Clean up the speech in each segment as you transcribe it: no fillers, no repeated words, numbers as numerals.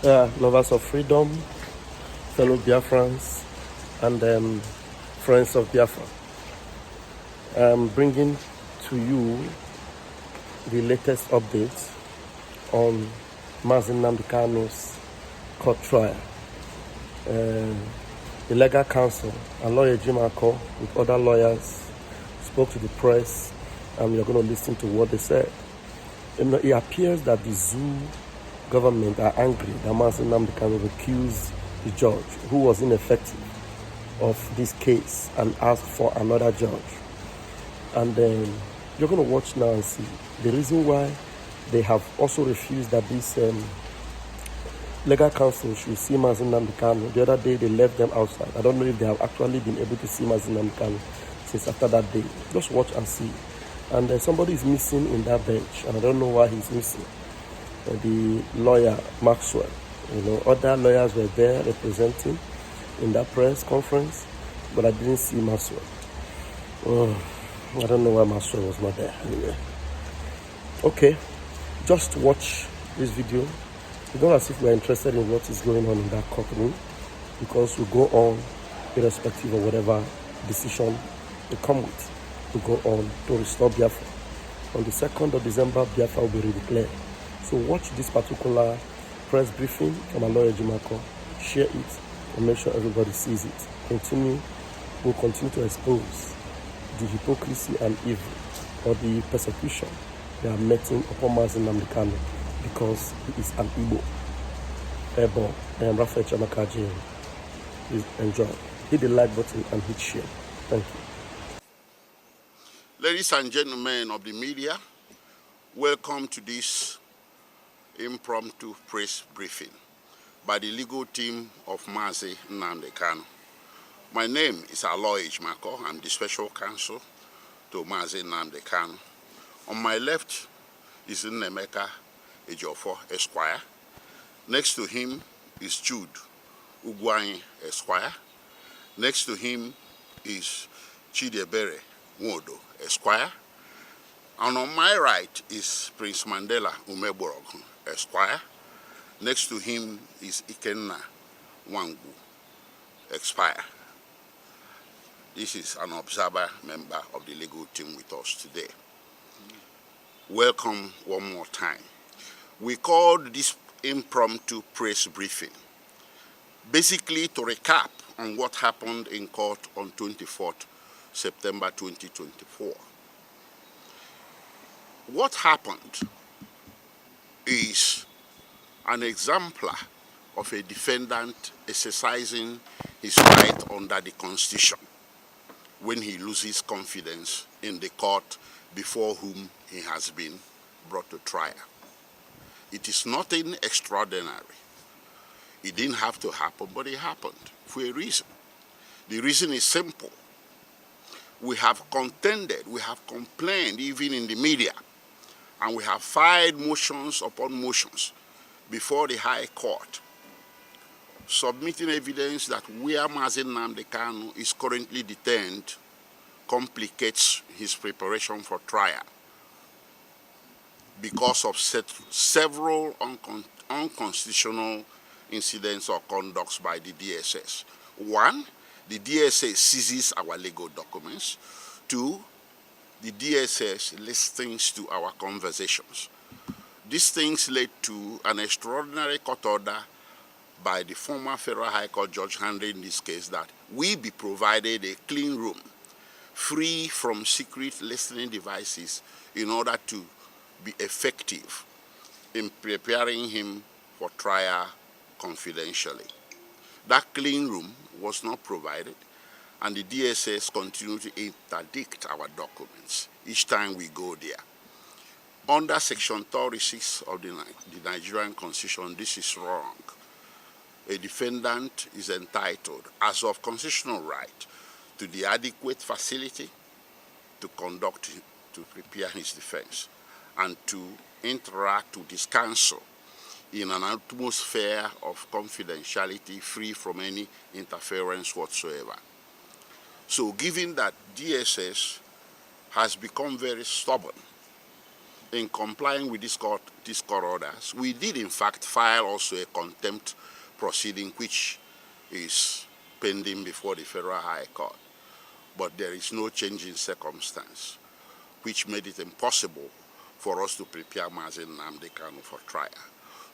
Lovers of freedom, fellow Biafrans, and friends of Biafra. I'm bringing to you the latest updates on Mazi Nnamdi Kanu's court trial. The legal counsel and lawyer Ejimakor with other lawyers spoke to the press, and you're going to listen to what they said. It appears that the zoo government are angry that Mazi Nnamdi Kanu recused the judge who was ineffective of this case and asked for another judge. And you're going to watch now and see the reason why they have also refused that this legal counsel should see Mazi Nnamdi Kanu. The other day they left them outside. I don't know if they have actually been able to see Mazi Nnamdi Kanu since after that day. Just watch and see. And somebody is missing in that bench, and I don't know why he's missing. The lawyer Maxwell, other lawyers were there representing in that press conference, but I didn't see Maxwell. I don't know why Maxwell was not there anyway. Okay, just watch this video. It's not as if we're interested in what is going on in that courtroom, because we go on irrespective of whatever decision they come with. We go on to restore Biafra. On the 2nd of December, Biafra will be redeclared. So watch this particular press briefing from our lawyer Ejimakor, share it, and make sure everybody sees it. We'll continue to expose the hypocrisy and evil or the persecution they are meting upon Mazi Nnamdi Kanu because he is an Igbo. Airborne. I am Raphael Chamakaji. Please enjoy. Hit the like button and hit share. Thank you. Ladies and gentlemen of the media, welcome to this impromptu press briefing by the legal team of Mazi Nnamdi Kanu. My name is Ejimakor. I'm the special counsel to Mazi Nnamdi Kanu. On my left is Nnemeka Ejiofor Esquire. Next to him is Jude Ugwanyi Esquire. Next to him is Chidiebere Nwodo Esquire. And on my right is Prince Mandela Umeborogu Esquire. Next to him is Ikenna Wangu Esquire. This is an observer member of the legal team with us today. Welcome one more time. We called this impromptu press briefing basically to recap on what happened in court on 24th September 2024. What happened is an exemplar of a defendant exercising his right under the Constitution when he loses confidence in the court before whom he has been brought to trial. It is nothing extraordinary. It didn't have to happen, but it happened for a reason. The reason is simple. We have contended, we have complained even in the media, and we have filed motions upon motions before the High Court, submitting evidence that where Mazi Nnamdi Kanu is currently detained complicates his preparation for trial because of several unconstitutional incidents or conducts by the DSS. One, the DSS seizes our legal documents. Two, the DSS listens to our conversations. These things led to an extraordinary court order by the former Federal High Court judge handling this case that we be provided a clean room, free from secret listening devices in order to be effective in preparing him for trial confidentially. That clean room was not provided, and the DSS continued to interdict our documents each time we go there. Under Section 36 of the Nigerian Constitution, this is wrong. A defendant is entitled, as of constitutional right, to the adequate facility to prepare his defense and to interact with his counsel in an atmosphere of confidentiality free from any interference whatsoever. So given that DSS has become very stubborn in complying with these court orders, we did in fact file also a contempt proceeding which is pending before the Federal High Court. But there is no change in circumstance, which made it impossible for us to prepare Mazi Nnamdi Kanu for trial.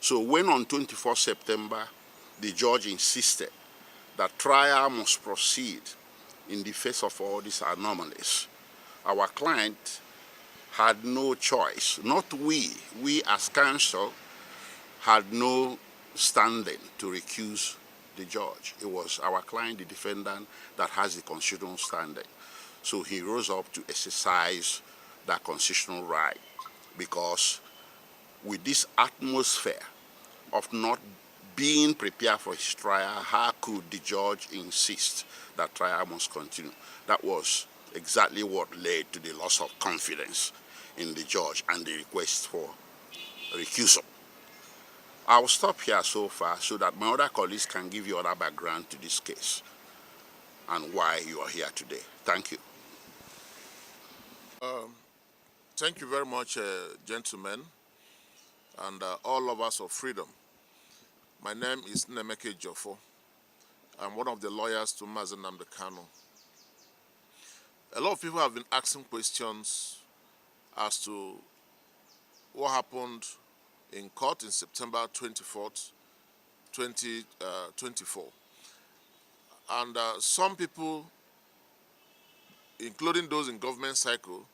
So when on 24 September, the judge insisted that trial must proceed in the face of all these anomalies, our client had no choice. Not we as counsel had no standing to recuse the judge. It was our client, the defendant, that has the constitutional standing. So he rose up to exercise that constitutional right, because with this atmosphere of not being prepared for his trial, how could the judge insist that trial must continue? That was exactly what led to the loss of confidence in the judge and the request for recusal. I'll stop here so far so that my other colleagues can give you other background to this case and why you are here today. Thank you. Thank you very much, gentlemen, and all lovers of freedom. My name is Ejimakor. I'm one of the lawyers to Mazi Nnamdi Kanu. A lot of people have been asking questions as to what happened in court in September 24th, 2024. And some people, including those in government cycle,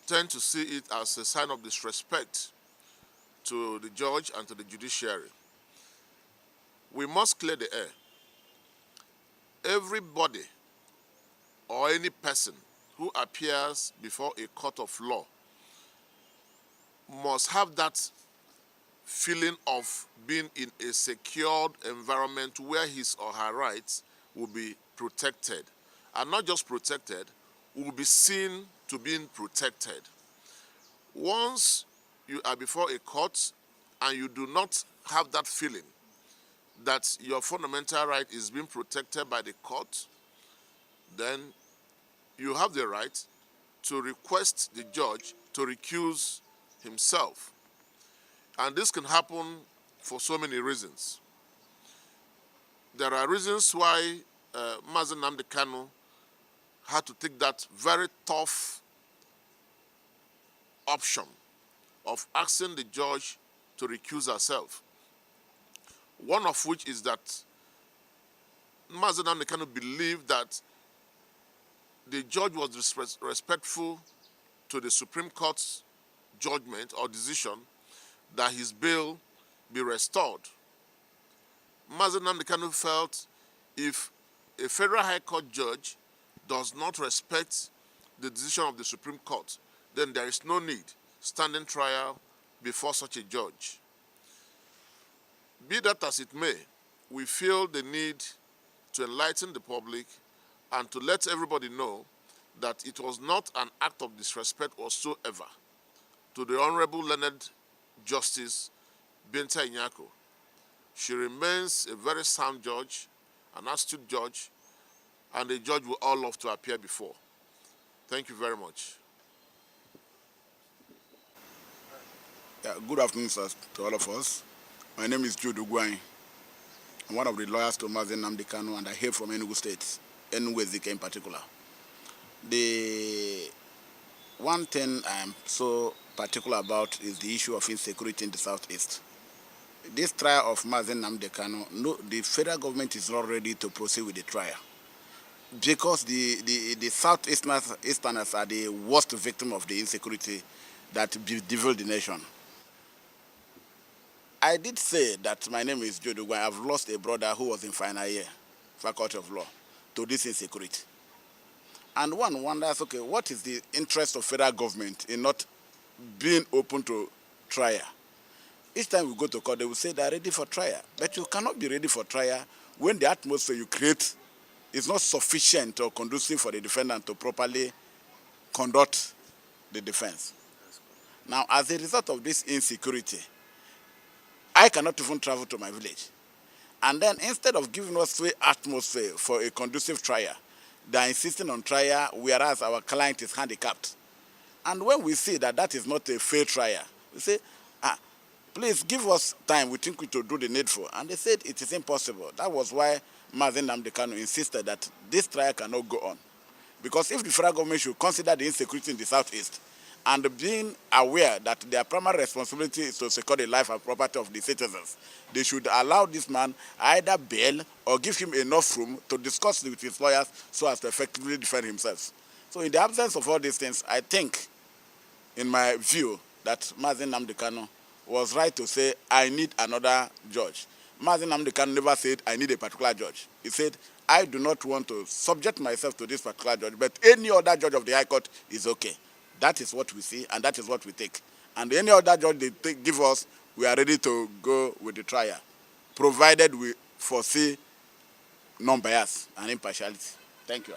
tend to see it as a sign of disrespect to the judge and to the judiciary. We must clear the air. Everybody or any person who appears before a court of law must have that feeling of being in a secured environment where his or her rights will be protected. And not just protected, will be seen to being protected. Once you are before a court and you do not have that feeling that your fundamental right is being protected by the court, then you have the right to request the judge to recuse himself. And this can happen for so many reasons. There are reasons why Mazi Nnamdi Kanu had to take that very tough option of asking the judge to recuse herself. One of which is that Mazi Nnamdi Kanu believed that the judge was respectful to the Supreme Court's judgment or decision that his bail be restored. Mazi Nnamdi Kanu felt if a federal high court judge does not respect the decision of the Supreme Court, then there is no need standing trial before such a judge. Be that as it may, we feel the need to enlighten the public and to let everybody know that it was not an act of disrespect whatsoever to the Honorable Learned Justice Binta Ejimakor. She remains a very sound judge, an astute judge, and a judge we all love to appear before. Thank you very much. Yeah, good afternoon, sir, to all of us. My name is Jude Ugwai. I'm one of the lawyers to Mazi Nnamdi Kanu, and I hail from Enugu State, Enugu Ezike in particular. The one thing I'm so particular about is the issue of insecurity in the Southeast. This trial of Mazi Nnamdi Kanu, no, the federal government is not ready to proceed with the trial because the Southeasterners are the worst victim of the insecurity that bedeviled the nation. I did say that my name is Jude Ugwai. I've lost a brother who was in final year, Faculty of Law, to this insecurity. And one wonders, okay, what is the interest of federal government in not being open to trial? Each time we go to court, they will say they're ready for trial. But you cannot be ready for trial when the atmosphere you create is not sufficient or conducive for the defendant to properly conduct the defense. Now, as a result of this insecurity, I cannot even travel to my village. And then instead of giving us an atmosphere for a conducive trial, they are insisting on trial, whereas our client is handicapped. And when we see that that is not a fair trial, we say, please give us time. We think we should do the needful. And they said it is impossible. That was why Mazi Nnamdi Kanu insisted that this trial cannot go on. Because if the federal government should consider the insecurity in the southeast and being aware that their primary responsibility is to secure the life and property of the citizens, they should allow this man either bail or give him enough room to discuss with his lawyers so as to effectively defend himself. So in the absence of all these things, I think, in my view, that Mazi Nnamdi Kanu was right to say, I need another judge. Mazi Nnamdi Kanu never said, I need a particular judge. He said, I do not want to subject myself to this particular judge, but any other judge of the High Court is okay. That is what we see, and that is what we take. And any other judge they give us, we are ready to go with the trial, provided we foresee non-bias and impartiality. Thank you.